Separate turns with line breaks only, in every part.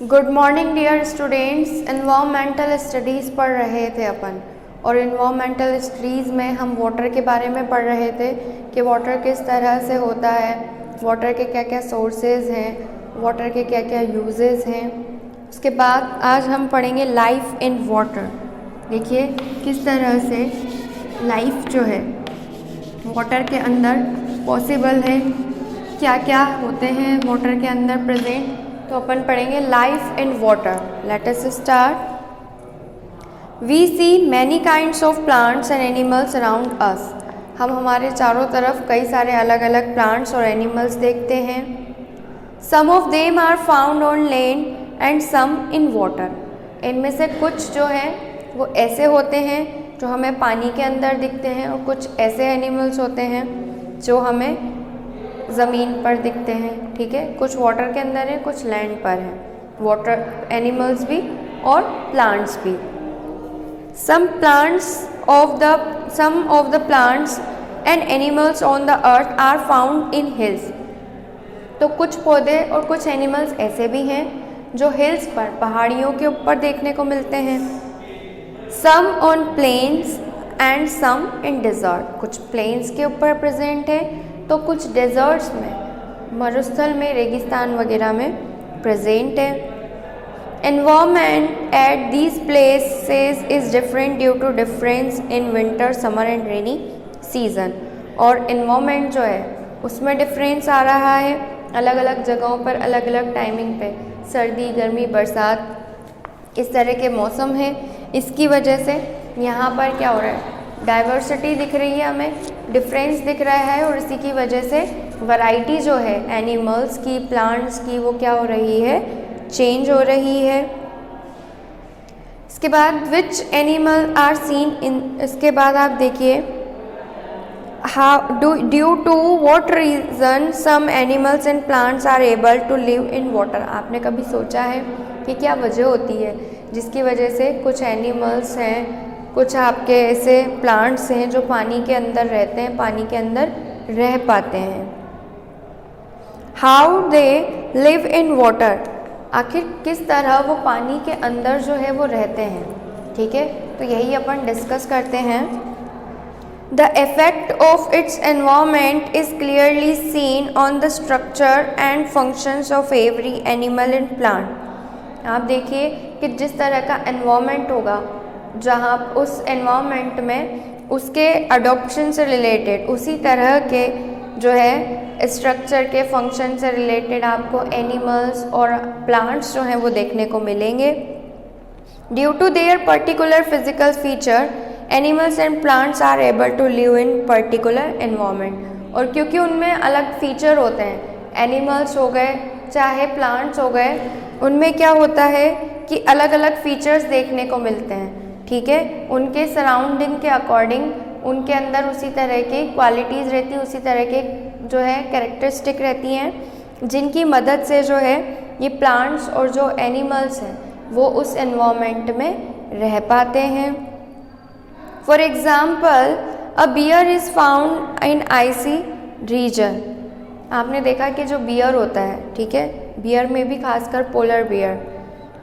Good morning dear students. Environmental studies पढ़ रहे थे अपन, और इन्वायरमेंटल स्टडीज़ में हम वाटर के बारे में पढ़ रहे थे कि वाटर किस तरह से होता है, वाटर के क्या क्या सोर्सेज हैं, वाटर के क्या क्या यूजेस हैं। उसके बाद आज हम पढ़ेंगे लाइफ इन वाटर। देखिए किस तरह से लाइफ जो है वाटर के अंदर पॉसिबल है, क्या क्या होते हैं वाटर के अंदर प्रेजेंट। तो अपन पढ़ेंगे life in water. Let us start. We see many kinds of plants and animals around us. हम हमारे चारों तरफ कई सारे अलग अलग प्लांट्स और एनिमल्स देखते हैं। Some of them are found on land and some in water. इनमें से कुछ जो हैं वो ऐसे होते हैं जो हमें पानी के अंदर दिखते हैं, और कुछ ऐसे एनिमल्स होते हैं जो हमें ज़मीन पर दिखते हैं। ठीक है, कुछ वाटर के अंदर है, कुछ लैंड पर है, वाटर एनिमल्स भी और प्लांट्स भी। Some of the plants and animals on the earth are found in hills. तो कुछ पौधे और कुछ एनिमल्स ऐसे भी हैं जो हिल्स पर, पहाड़ियों के ऊपर देखने को मिलते हैं। Some on plains and some in desert. कुछ प्लेन्स के ऊपर प्रेजेंट है तो कुछ डेजर्ट्स में, मरुस्थल में, रेगिस्तान वगैरह में प्रेजेंट है। Environment at these places is different due to difference in winter, summer and rainy season. और एनवायरनमेंट जो है उसमें डिफरेंस आ रहा है अलग अलग जगहों पर, अलग अलग टाइमिंग पे, सर्दी, गर्मी, बरसात, इस तरह के मौसम हैं। इसकी वजह से यहाँ पर क्या हो रहा है, डाइवर्सिटी दिख रही है, हमें डिफरेंस दिख रहा है, और इसी की वजह से वैरायटी जो है एनिमल्स की, प्लांट्स की, वो क्या हो रही है, चेंज हो रही है। इसके बाद which animal are seen in, इसके बाद आप देखिए due to what reason some animals and plants are able to live in water. आपने कभी सोचा है कि क्या वजह होती है जिसकी वजह से कुछ एनिमल्स हैं, कुछ आपके ऐसे प्लांट्स हैं जो पानी के अंदर रहते हैं, पानी के अंदर रह पाते हैं। How they live in water. आखिर किस तरह वो पानी के अंदर जो है वो रहते हैं। ठीक है, तो यही अपन डिस्कस करते हैं। The effect of its environment is clearly seen on the structure and functions of every animal and plant. आप देखिए कि जिस तरह का एनवायरनमेंट होगा, जहाँ उस एनवायरनमेंट में उसके अडॉप्शन से रिलेटेड उसी तरह के जो है स्ट्रक्चर के, फंक्शन से रिलेटेड आपको एनिमल्स और प्लांट्स जो हैं वो देखने को मिलेंगे। Due to their particular physical feature animals and plants are able to live in particular environment. और क्योंकि उनमें अलग फीचर होते हैं, एनिमल्स हो गए चाहे प्लांट्स हो गए, उनमें क्या होता है कि अलग अलग फीचर्स देखने को मिलते हैं। ठीक है, उनके सराउंडिंग के अकॉर्डिंग उनके अंदर उसी तरह की क्वालिटीज़ रहती हैं, उसी तरह के जो है कैरेक्टरिस्टिक रहती हैं, जिनकी मदद से जो है ये प्लांट्स और जो एनिमल्स हैं वो उस एनवायरनमेंट में रह पाते हैं। For example a bear is found in icy region. आपने देखा कि जो बियर होता है, ठीक है, बियर में भी खासकर पोलर बियर,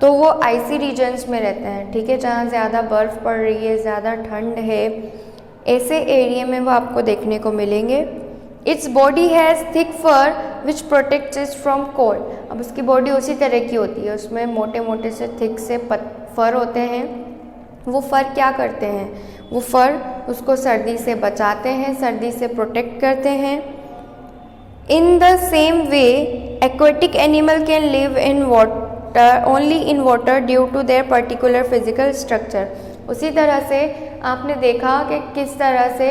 तो वो आइसी रीजन्स में रहते हैं। ठीक है, जहाँ ज़्यादा बर्फ़ पड़ रही है, ज़्यादा ठंड है, ऐसे एरिया में वो आपको देखने को मिलेंगे। Its body has thick fur which protects it from cold. अब उसकी बॉडी उसी तरह की होती है, उसमें मोटे मोटे से थिक से फर होते हैं। वो फर क्या करते हैं, वो फर उसको सर्दी से बचाते हैं, सर्दी से प्रोटेक्ट करते हैं। In the same way aquatic animal can live in water only in water due to their particular physical structure. उसी तरह से आपने देखा कि किस तरह से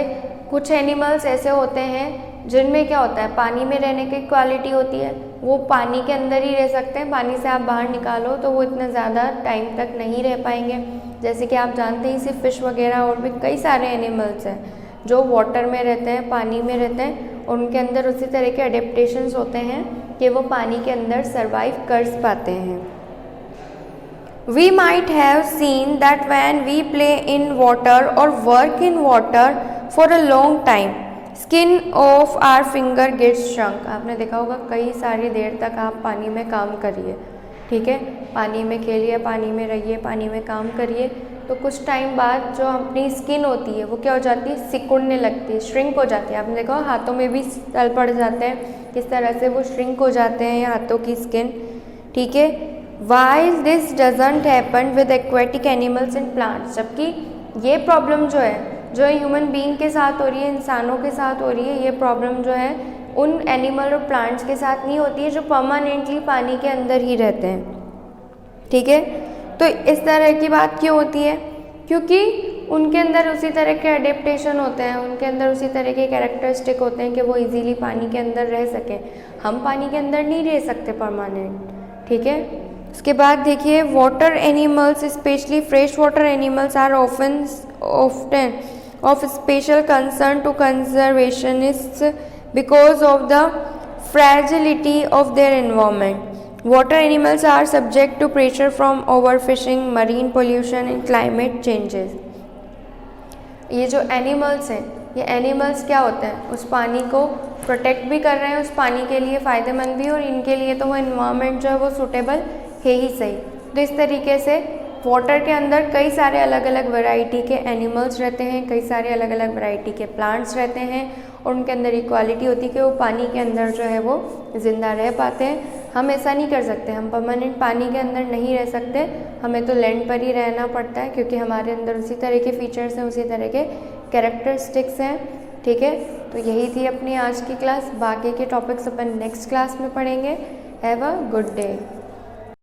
कुछ एनिमल्स ऐसे होते हैं जिनमें क्या होता है, पानी में रहने की क्वालिटी होती है, वो पानी के अंदर ही रह सकते हैं, पानी से आप बाहर निकालो तो वो इतना ज़्यादा टाइम तक नहीं रह पाएंगे। जैसे कि आप जानते हैं सिर्फ फिश वगैरह और भी कई सारे एनिमल्स हैं जो वाटर में रहते हैं, पानी में रहते हैं, और उनके अंदर उसी तरह के अडेप्टेशंस होते हैं कि वो पानी के अंदर सर्वाइव कर पाते हैं। We might have seen that when we play in water or work in water for a long time, skin of our finger gets shrunk। आपने देखा होगा कई सारी देर तक आप पानी में काम करिए ठीक है, पानी में खेलिए, पानी में रहिए, पानी में काम करिए, तो कुछ टाइम बाद जो अपनी स्किन होती है वो क्या हो जाती है, सिकुड़ने लगती है, श्रिंक हो जाती है। आपने देखा हाथों में भी तल पड़ जाते हैं, किस तरह से वो श्रिंक हो जाते हैं हाथों की स्किन, ठीक है। While this doesn't happen with aquatic animals and plants, जबकि ये प्रॉब्लम जो है, जो ह्यूमन बीइंग के साथ हो रही है, इंसानों के साथ हो रही है, ये प्रॉब्लम जो है उन एनिमल और प्लांट्स के साथ नहीं होती है जो परमानेंटली पानी के अंदर ही रहते हैं, ठीक है। तो इस तरह की बात क्यों होती है, क्योंकि उनके अंदर उसी तरह के एडेप्टेशन होते हैं, उनके अंदर उसी तरह के कैरेक्टरिस्टिक होते हैं कि वो इजीली पानी के अंदर रह सकें। हम पानी के अंदर नहीं रह सकते परमानेंट, ठीक है। उसके बाद देखिए, water animals specially fresh water animals are often of special concern to conservationists because of the fragility of their environment. Water animals are subject to pressure from overfishing, marine pollution and climate changes. ये जो animals हैं, ये animals क्या होते हैं, उस पानी को प्रोटेक्ट भी कर रहे हैं, उस पानी के लिए फ़ायदेमंद भी, और इनके लिए तो वो इन्वायरमेंट जो है वो सूटेबल है ही सही। तो इस तरीके से वाटर के अंदर कई सारे अलग अलग वैरायटी के एनिमल्स रहते हैं, कई सारे अलग अलग वैरायटी के प्लांट्स रहते हैं, और उनके अंदर इक्वालिटी होती है कि वो पानी के अंदर जो है वो ज़िंदा रह पाते हैं। हम ऐसा नहीं कर सकते, हम परमानेंट पानी के अंदर नहीं रह सकते, हमें तो लैंड पर ही रहना पड़ता है, क्योंकि हमारे अंदर उसी तरह के फीचर्स हैं, उसी तरह के कैरेक्टरिस्टिक्स हैं, ठीक है। तो यही थी अपनी आज की क्लास, बाकी के टॉपिक्स अपन नेक्स्ट क्लास में पढ़ेंगे। Have a good day.